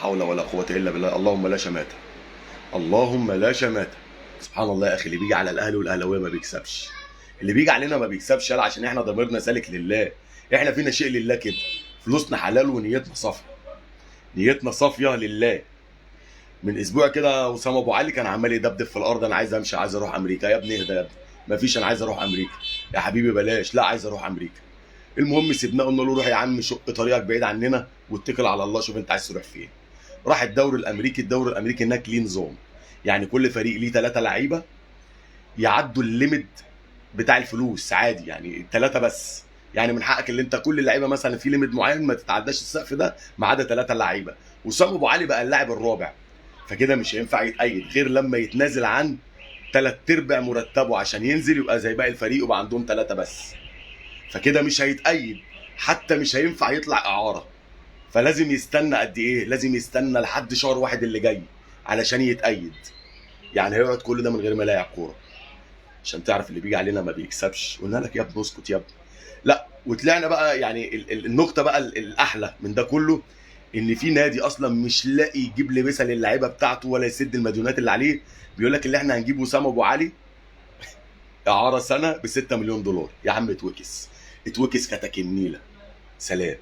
حول ولا قوه الا بالله. اللهم لا شماته، اللهم لا شماته. سبحان الله يا اخي، اللي بيجي على الاهلي والاهلاويه ما بيكسبش، اللي بيجي علينا ما بيكسبش، يلا عشان احنا ضميرنا سالك لله، احنا فينا شيء لله كده، فلوسنا حلال ونيتنا صافيه، نيتنا صافيه لله. من اسبوع كده وسام ابو علي كان عمال يدبدب في الارض، انا عايز امشي، عايز اروح امريكا. يا ابني اهدى يا ابني، مفيش انا عايز اروح امريكا. يا حبيبي بلاش، لا عايز اروح امريكا. المهم سيبناه، قلنا له روح يا عم شق طريقك بعيد عننا واتكل على الله، شوف انت عايز تروح فين. راح الدوري الامريكي. الدوري الامريكي هناك ليه نظام، يعني كل فريق ليه 3 لعيبه يعدوا الليميت بتاع الفلوس عادي، يعني 3 بس. يعني من حقك اللي انت كل اللعيبه مثلا في ليميت معين ما تتعداش السقف ده ما عدا 3 لعيبه. وسام ابو علي بقى اللاعب الرابع، فكده مش هينفع يتأيد غير لما يتنازل عن 3/4 مرتبه عشان ينزل يبقى زي باقي الفريق ويبقى عندهم 3 بس. فكده مش هيتأيد، حتى مش هينفع يطلع إعارة. فلازم يستنى قد إيه؟ لازم يستنى لحد شهر 1 اللي جاي علشان يتأيد. يعني هيقعد كل ده من غير ما يلاعب كورة. عشان تعرف اللي بيجي علينا ما بيكسبش. قلنا لك يا ابني اسكت يا ابني. لا، وطلعنا بقى يعني النقطة بقى الأحلى من ده كله، ان في نادي اصلا مش لاقي يجيب لبسه للعيبه بتاعته ولا يسد المديونات اللي عليه، بيقول لك اللي احنا هنجيب وسام ابو علي اعاره سنه ب 6 مليون دولار. يا عم اتوكس، اتوكس كتك النيله. سلام.